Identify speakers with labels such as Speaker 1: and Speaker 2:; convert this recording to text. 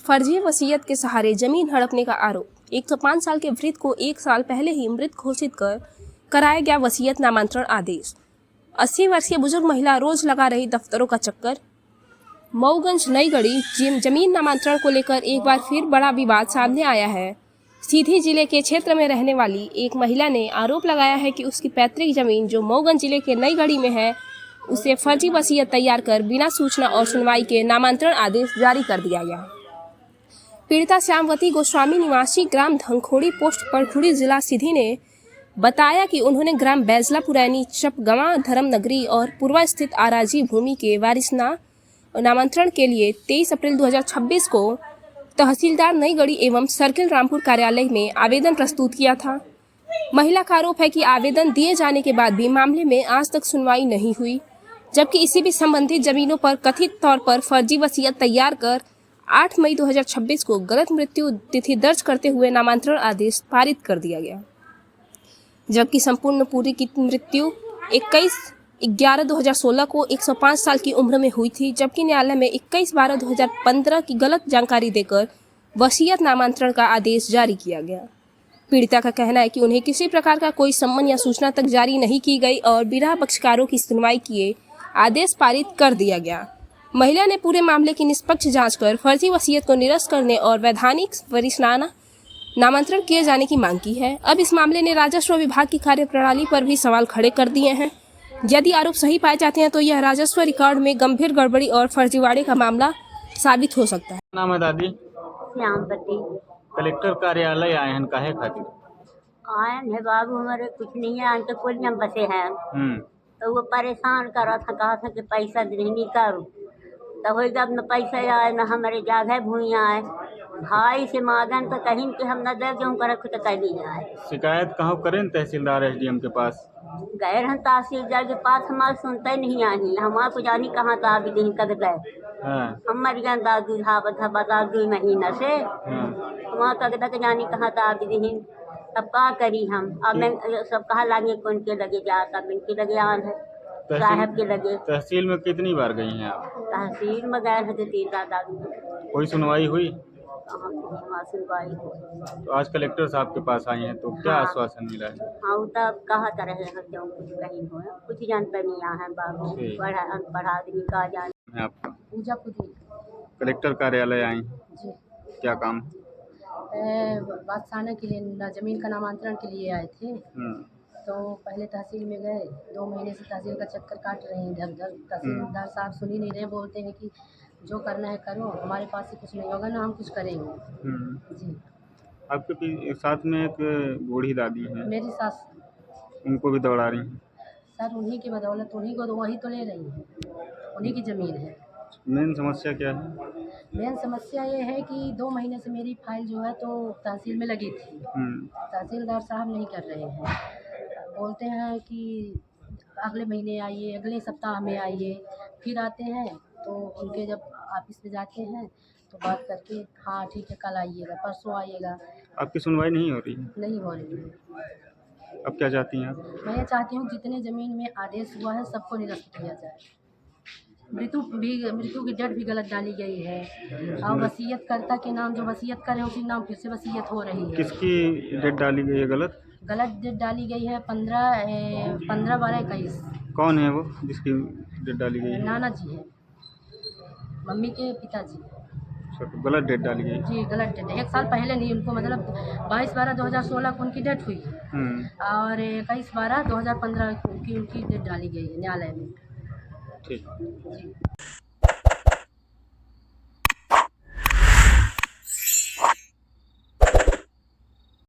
Speaker 1: फर्जी वसीयत के सहारे जमीन हड़पने का आरोप। 105 साल के वृद्ध को 1 साल पहले ही मृत घोषित कर कराया गया वसीयत नामांतरण आदेश। 80 वर्षीय बुजुर्ग महिला रोज लगा रही दफ्तरों का चक्कर। मऊगंज नई गढ़ी जमीन नामांतरण को लेकर एक बार फिर बड़ा विवाद सामने आया है। सीधी जिले के क्षेत्र में रहने वाली एक महिला ने आरोप लगाया है कि उसकी पैतृक जमीन जो मऊगंज जिले के नई गढ़ी में है, उसे फर्जी वसीयत तैयार कर बिना सूचना और सुनवाई के नामांतरण आदेश जारी कर दिया गया। पीड़िता श्यामवती गोस्वामी निवासी ग्राम धंखोड़ी पोस्ट परखुड़ी जिला सीधी ने बताया कि उन्होंने ग्राम बैजला पुरैनी चपगवा धर्म नगरी और पूर्वा स्थित आराजी भूमि के वारिसना नामांतरण के लिए 23 अप्रैल 2026 को तहसीलदार नई गढ़ी एवं सर्किल रामपुर कार्यालय में आवेदन प्रस्तुत किया था। महिला का आरोप है कि आवेदन दिए जाने के बाद भी मामले में आज तक सुनवाई नहीं हुई, जबकि इसी भी संबंधित जमीनों पर कथित तौर पर फर्जी वसीयत तैयार कर 8 मई 2026 को गलत मृत्यु तिथि दर्ज करते हुए नामांतरण आदेश पारित कर दिया गया, जबकि संपूर्ण पूरी की मृत्यु 21/11/2016 को 105 साल की उम्र में हुई थी, जबकि न्यायालय में 21/12/2015 की गलत जानकारी देकर वसीयत नामांतरण का आदेश जारी किया गया। पीड़िता का कहना है कि उन्हें किसी प्रकार का कोई सम्मन या सूचना तक जारी नहीं की गई और बिना पक्षकारों की सुनवाई किए आदेश पारित कर दिया गया। महिला ने पूरे मामले की निष्पक्ष जांच कर फर्जी वसीयत को निरस्त करने और वैधानिक वरिष्ठाना नामांतरण किए जाने की मांग की है। अब इस मामले ने राजस्व विभाग की कार्यप्रणाली पर भी सवाल खड़े कर दिए हैं। यदि आरोप सही पाए जाते हैं तो यह राजस्व रिकॉर्ड में गंभीर गड़बड़ी और फर्जीवाड़े का मामला साबित हो सकता है।
Speaker 2: नाम है दादी?
Speaker 3: श्यामवती।
Speaker 2: कलेक्टर कार्यालय आए हैं काहे खातिर?
Speaker 3: आयन है बाबू, हमारे कुछ नहीं है, तो कुल में बसे हैं। तो वो परेशान करा था, कहा था कि पैसा नहीं करो, तो हो जब न पैसा आए न हमारे जगह भूमि आए, भाई से मांगन तो कहीं कि हम न दे दूँ कर खुद कह नहीं आए।
Speaker 2: शिकायत कहाँ करें? तहसीलदार SDM के पास
Speaker 3: गए हैं, तहसीलदार के पास हमारे सुनते नहीं आई, हमारे को जानी कहाँ था अभी नहीं कद गए। हमारे यहाँ दादू धावत था बता 2 महीना से, वहाँ तक जानी कहाँ था अभी नहीं। तब का करी हम, अब मैं सब कहा लागे कौन के लगे जाता, मैं के लगे आन है साहब के लगे।
Speaker 2: तहसील में कितनी बार गई हैं आप?
Speaker 3: तहसील में गए हैं 3 दादा।
Speaker 2: कोई सुनवाई हुई?
Speaker 3: सुनवाई।
Speaker 2: तो आज कलेक्टर साहब के पास आई हैं, तो क्या आश्वासन मिला है?
Speaker 3: हाँ, वो तब कहा कर रहे हैं क्यों कुछ कहीं हो, कुछ जानते नहीं यहाँ है बाबू, पढ़ा आदमी का जान।
Speaker 2: आपका
Speaker 4: पूजा पुदी
Speaker 2: कलेक्टर कार्यालय आई
Speaker 4: जी,
Speaker 2: क्या काम?
Speaker 4: बादशाना के लिए जमीन का नामांतरण के लिए आए थे। तो पहले तहसील में गए, 2 महीने से तहसील का चक्कर काट रहे हैं इधर उधर। तहसीलदार साहब सुन ही नहीं रहे, बोलते हैं कि जो करना है करो, हमारे पास से कुछ नहीं होगा ना हम कुछ करेंगे। जी।
Speaker 2: आपके साथ में एक बूढ़ी दादी है,
Speaker 4: मेरी सास,
Speaker 2: उनको भी दौड़ा रही हैं?
Speaker 4: सर उन्हीं की बदौलत, उन्हीं को वही तो ले रही है, उन्हीं की ज़मीन है।
Speaker 2: मेन समस्या क्या है?
Speaker 4: मेन समस्या ये है कि 2 महीने से मेरी फाइल जो है तो तहसील में लगी थी। तहसीलदार साहब नहीं कर रहे हैं, बोलते हैं कि अगले महीने आइए, अगले सप्ताह में आइए। फिर आते हैं तो उनके जब ऑफिस में जाते हैं तो बात करके हाँ ठीक है कल आइएगा, परसों आइएगा।
Speaker 2: आपकी सुनवाई नहीं हो रही है?
Speaker 4: नहीं हो रही है।
Speaker 2: अब क्या चाहती हैं आप?
Speaker 4: मैं ये चाहती हूँ जितने ज़मीन में आदेश हुआ है सबको निरस्त किया जाए। मृत्यु की डेट भी गलत डाली गई है और वसीयत कर्ता के नाम जो वसीयत करे उसी नाम फिर से वसीयत हो रही है।
Speaker 2: किसकी डेट डाली गई है गलत?
Speaker 4: गलत डेट डाली गई है 15/12/21।
Speaker 2: कौन है वो जिसकी डेट डाली गई है?
Speaker 4: नाना जी है, मम्मी के पिताजी।
Speaker 2: तो गलत डेट डाली गई?
Speaker 4: जी गलत डेट, 1 साल पहले नहीं, उनको मतलब 22/12/2016 को उनकी डेट हुई और 21/12/2015 की उनकी डेट डाली गई है न्यायालय में।
Speaker 2: ठीक।
Speaker 4: जी।